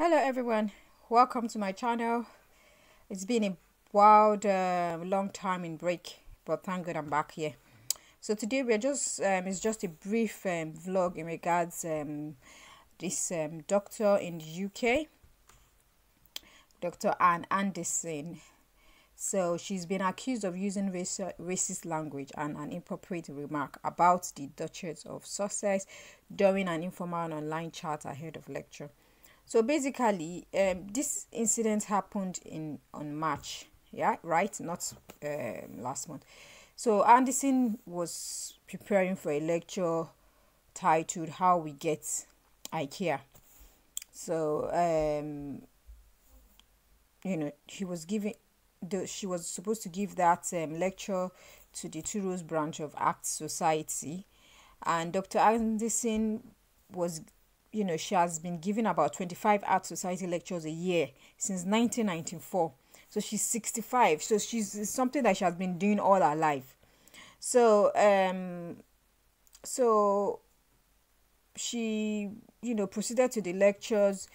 Hello everyone, welcome to my channel. It's been a wild long time in break, but thank God I'm back here. So today we're just it's just a brief vlog in regards this doctor in the UK, Dr. Anne Anderson. So she's been accused of using racist language and an inappropriate remark about the Duchess of Sussex during an informal online chat ahead of lecture. So basically, this incident happened on March, yeah, right, not last month. So Anderson was preparing for a lecture titled "How We Get IKEA." So she was supposed to give that lecture to the Two Rose branch of Act Society, and Dr. Anderson was, she has been giving about 25 Art Society lectures a year since 1994. So she's 65. So it's something that she has been doing all her life. So she proceeded to the lectures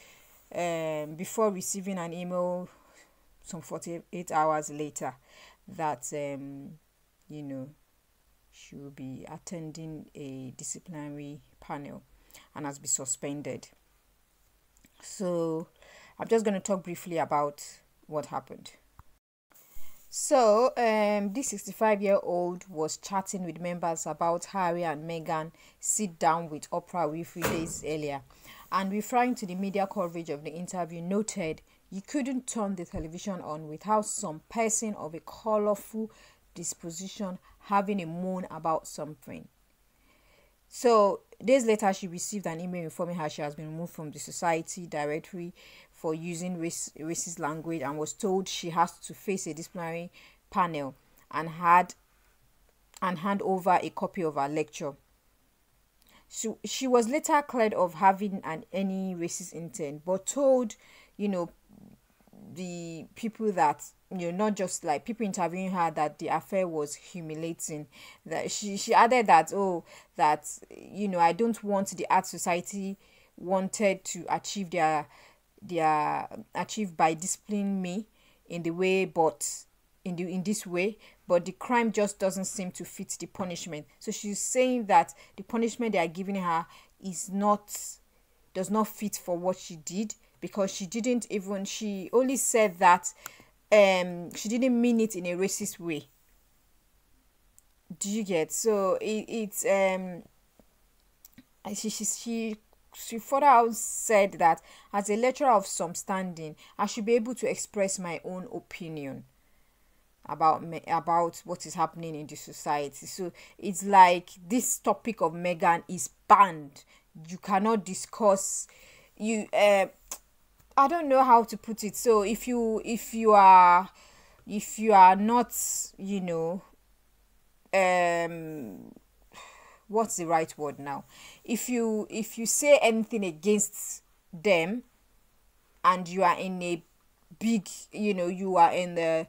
before receiving an email some 48 hours later that she will be attending a disciplinary panel and has been suspended. So I'm just going to talk briefly about what happened. So this 65-year-old was chatting with members about Harry and Meghan sit down with Oprah Winfrey days earlier, and referring to the media coverage of the interview, noted you couldn't turn the television on without some person of a colorful disposition having a moan about something. So days later, she received an email informing her she has been removed from the society directory for using racist language, and was told she has to face a disciplinary panel and hand over a copy of her lecture. So she was later cleared of having any racist intent, but told the people that not just like people interviewing her, that the affair was humiliating. That she added that I don't want the Art Society wanted to achieve their achieve by disciplining me in the way, but in this way, but the crime just doesn't seem to fit the punishment. So she's saying that the punishment they are giving her does not fit for what she did, because she only said that she didn't mean it in a racist way. Do you get? So she further out said that as a lecturer of some standing, I should be able to express my own opinion about what is happening in the society. So it's like this topic of Meghan is banned. You cannot discuss. I don't know how to put it. So if you are not, what's the right word now? If you say anything against them, and you are in a big, you are a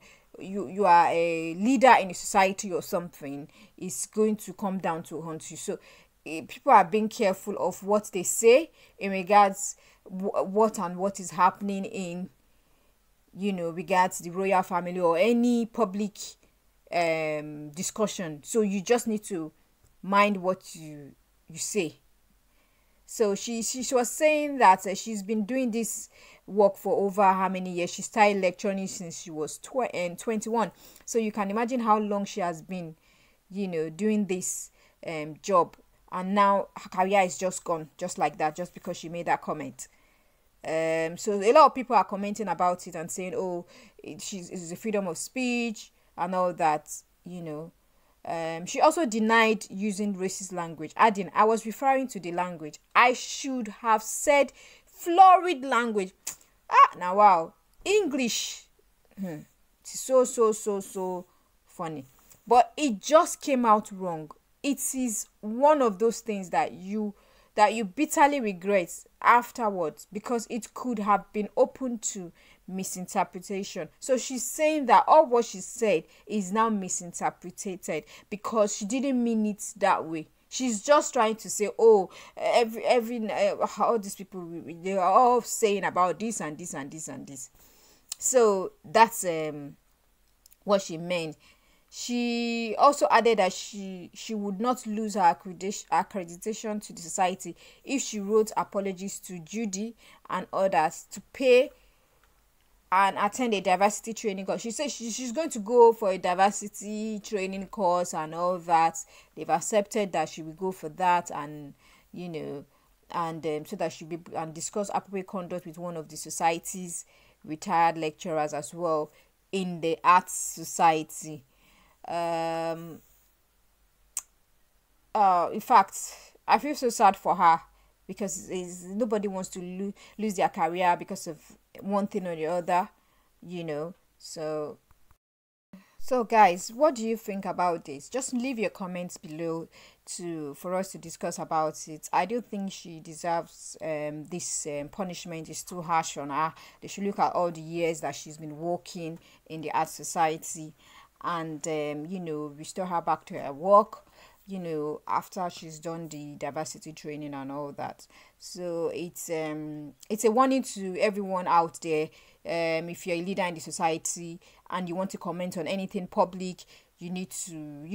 leader in a society or something, it's going to come down to haunt you. So people are being careful of what they say in regards what is happening in regards the royal family or any public discussion. So you just need to mind what you say. So she was saying that she's been doing this work for over how many years. She started lecturing since she was 21. So you can imagine how long she has been doing this job, and now her career is just gone just like that, just because she made that comment. So a lot of people are commenting about it and saying, oh, it's a freedom of speech and all that. She also denied using racist language, adding, I was referring to the language. I should have said florid language. Now wow, English. It's so funny, but it just came out wrong. It is one of those things that you bitterly regret afterwards, because it could have been open to misinterpretation. So she's saying that all what she said is now misinterpreted because she didn't mean it that way. She's just trying to say, oh, every all these people, they are all saying about this and this and this and this. So that's what she meant. She also added that she would not lose her accreditation to the society if she wrote apologies to Judy and others to pay and attend a diversity training course. She said she's going to go for a diversity training course and all that. They've accepted that she will go for that, and and so that she'll be and discuss appropriate conduct with one of the society's retired lecturers as well in the arts society. In fact, I feel so sad for her because nobody wants to lose their career because of one thing or the other, so guys, what do you think about this? Just leave your comments below for us to discuss about it. I don't think she deserves this punishment. Is too harsh on her. They should look at all the years that she's been working in the art society, and restore her back to her work, after she's done the diversity training and all that. So it's a warning to everyone out there. If you're a leader in the society and you want to comment on anything public, you need to,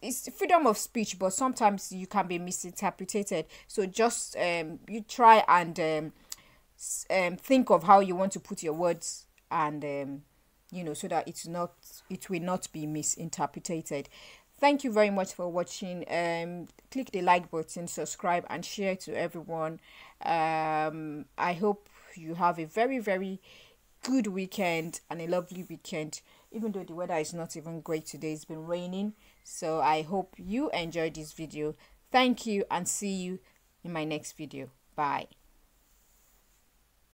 it's freedom of speech, but sometimes you can be misinterpreted. So just you try and think of how you want to put your words, and so that it will not be misinterpreted. Thank you very much for watching. Click the like button, subscribe, and share to everyone. I hope you have a very, very good weekend and a lovely weekend, even though the weather is not even great today. It's been raining. So I hope you enjoyed this video. Thank you, and see you in my next video. Bye.